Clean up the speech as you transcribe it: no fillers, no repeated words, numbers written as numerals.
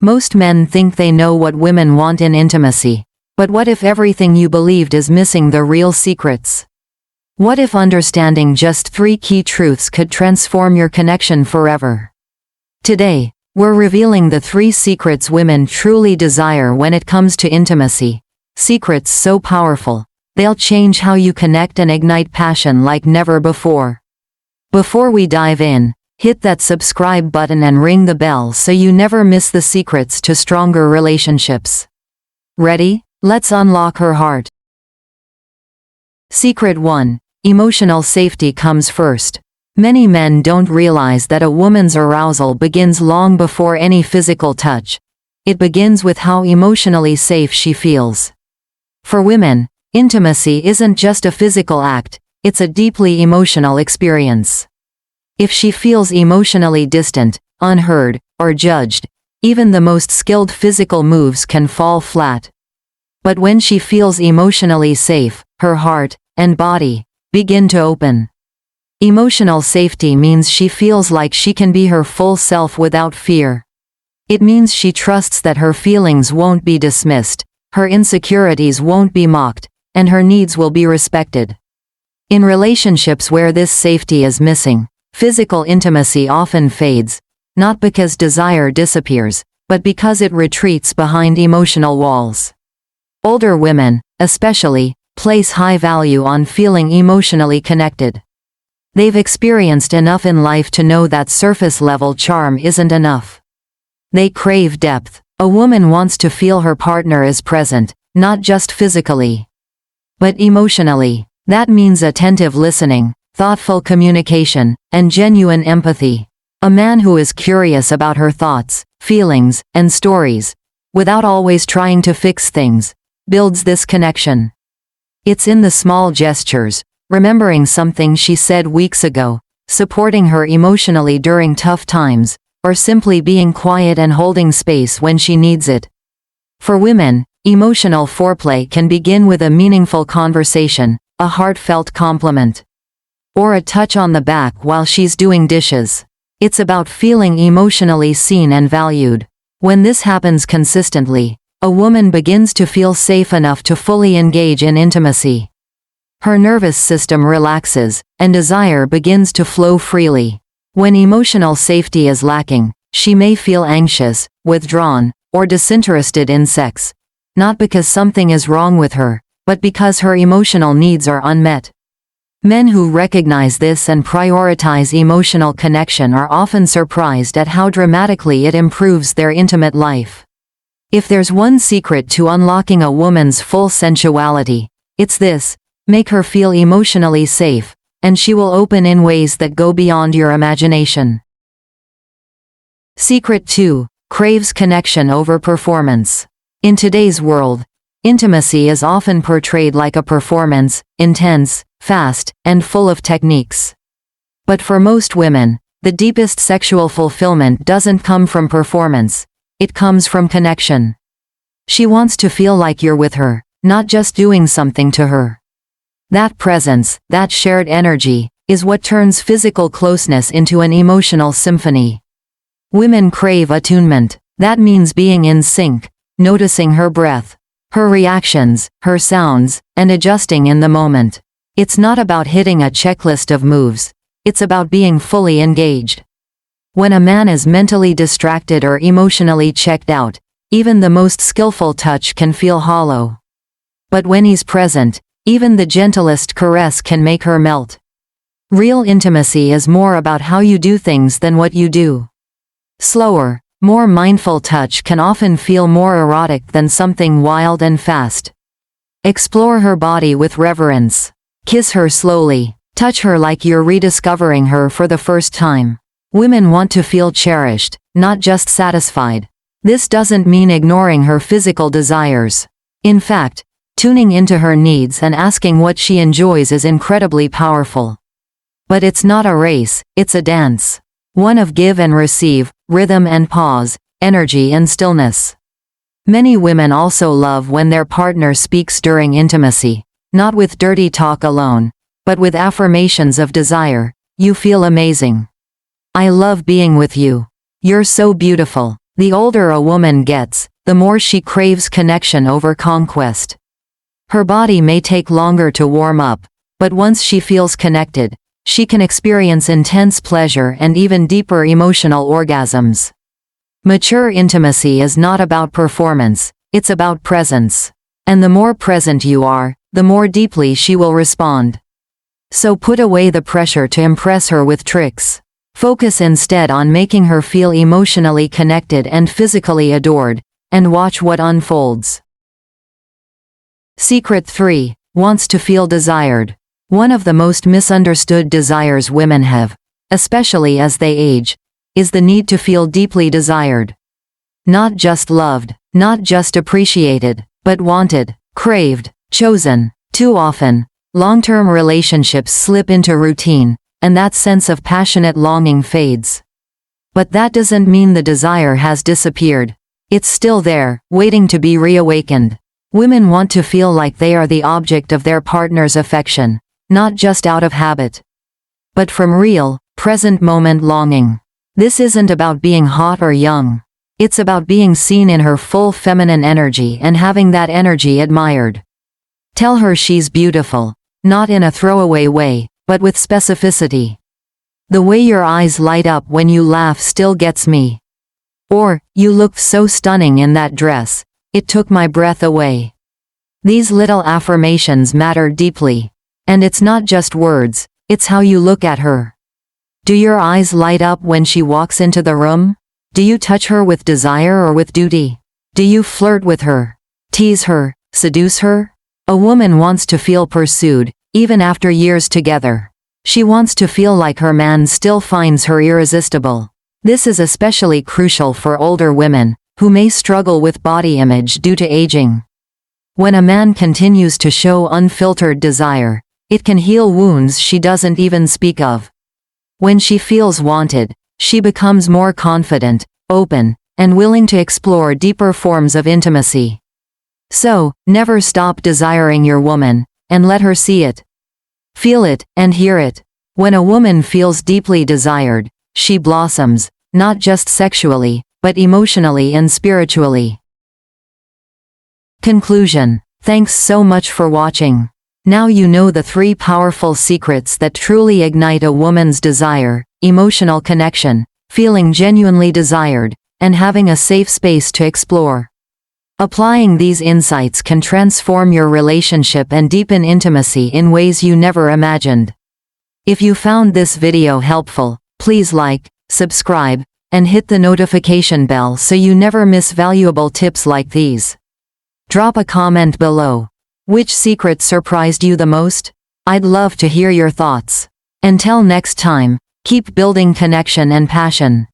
Most men think they know what women want in intimacy. But what if everything you believed is missing the real secrets? What if understanding just 3 key truths could transform your connection forever? Today, we're revealing the 3 secrets women truly desire when it comes to intimacy. Secrets so powerful, they'll change how you connect and ignite passion like never before. Before we dive in, hit that subscribe button and ring the bell so you never miss the secrets to stronger relationships. Ready? Let's unlock her heart. Secret 1. Emotional safety comes first. Many men don't realize that a woman's arousal begins long before any physical touch. It begins with how emotionally safe she feels. For women, intimacy isn't just a physical act, it's a deeply emotional experience. If she feels emotionally distant, unheard, or judged, even the most skilled physical moves can fall flat. But when she feels emotionally safe, her heart and body begin to open. Emotional safety means she feels like she can be her full self without fear. It means she trusts that her feelings won't be dismissed, her insecurities won't be mocked, and her needs will be respected. In relationships where this safety is missing, physical intimacy often fades, not because desire disappears, but because it retreats behind emotional walls. Older women, especially, place high value on feeling emotionally connected. They've experienced enough in life to know that surface-level charm isn't enough. They crave depth. A woman wants to feel her partner is present, not just physically, but emotionally. That means attentive listening, thoughtful communication, and genuine empathy. A man who is curious about her thoughts, feelings, and stories, without always trying to fix things, builds this connection. It's in the small gestures, remembering something she said weeks ago, supporting her emotionally during tough times, or simply being quiet and holding space when she needs it. For women, emotional foreplay can begin with a meaningful conversation, a heartfelt compliment, or a touch on the back while she's doing dishes. It's about feeling emotionally seen and valued. When this happens consistently, a woman begins to feel safe enough to fully engage in intimacy. Her nervous system relaxes, and desire begins to flow freely. When emotional safety is lacking, she may feel anxious, withdrawn, or disinterested in sex, not because something is wrong with her, but because her emotional needs are unmet. Men who recognize this and prioritize emotional connection are often surprised at how dramatically it improves their intimate life. If there's one secret to unlocking a woman's full sensuality, it's this: make her feel emotionally safe, and she will open in ways that go beyond your imagination. Secret 2. Craves connection over performance. In today's world, intimacy is often portrayed like a performance, intense, fast, and full of techniques. But for most women, the deepest sexual fulfillment doesn't come from performance, it comes from connection. She wants to feel like you're with her, not just doing something to her. That presence, that shared energy, is what turns physical closeness into an emotional symphony. Women crave attunement. That means being in sync, noticing her breath, her reactions, her sounds, and adjusting in the moment. It's not about hitting a checklist of moves, it's about being fully engaged. When a man is mentally distracted or emotionally checked out, even the most skillful touch can feel hollow. But when he's present, even the gentlest caress can make her melt. Real intimacy is more about how you do things than what you do. Slower, more mindful touch can often feel more erotic than something wild and fast. Explore her body with reverence. Kiss her slowly. Touch her like you're rediscovering her for the first time. Women want to feel cherished, not just satisfied. This doesn't mean ignoring her physical desires. In fact, tuning into her needs and asking what she enjoys is incredibly powerful. But it's not a race, it's a dance. One of give and receive, rhythm and pause, energy and stillness. Many women also love when their partner speaks during intimacy, not with dirty talk alone, but with affirmations of desire. You feel amazing. I love being with you. You're so beautiful. The older a woman gets, the more she craves connection over conquest. Her body may take longer to warm up, but once she feels connected, she can experience intense pleasure and even deeper emotional orgasms. Mature intimacy is not about performance, it's about presence. And the more present you are, the more deeply she will respond. So put away the pressure to impress her with tricks. Focus instead on making her feel emotionally connected and physically adored, and watch what unfolds. Secret 3. Wants to feel desired. One of the most misunderstood desires women have, especially as they age, is the need to feel deeply desired. Not just loved, not just appreciated, but wanted, craved, chosen. Too often, long-term relationships slip into routine, and that sense of passionate longing fades. But that doesn't mean the desire has disappeared. It's still there, waiting to be reawakened. Women want to feel like they are the object of their partner's affection, not just out of habit, but from real, present moment longing. This isn't about being hot or young. It's about being seen in her full feminine energy and having that energy admired. Tell her she's beautiful, not in a throwaway way, but with specificity. The way your eyes light up when you laugh still gets me. Or, you looked so stunning in that dress, it took my breath away. These little affirmations matter deeply. And it's not just words, it's how you look at her. Do your eyes light up when she walks into the room? Do you touch her with desire or with duty? Do you flirt with her? Tease her? Seduce her? A woman wants to feel pursued, even after years together. She wants to feel like her man still finds her irresistible. This is especially crucial for older women, who may struggle with body image due to aging. When a man continues to show unfiltered desire, it can heal wounds she doesn't even speak of. When she feels wanted, she becomes more confident, open, and willing to explore deeper forms of intimacy. So, never stop desiring your woman, and let her see it. Feel it, and hear it. When a woman feels deeply desired, she blossoms, not just sexually, but emotionally and spiritually. Conclusion. Thanks so much for watching. Now you know the 3 powerful secrets that truly ignite a woman's desire: emotional connection, feeling genuinely desired, and having a safe space to explore. Applying these insights can transform your relationship and deepen intimacy in ways you never imagined. If you found this video helpful, please like, subscribe, and hit the notification bell so you never miss valuable tips like these. Drop a comment below. Which secret surprised you the most? I'd love to hear your thoughts. Until next time, keep building connection and passion.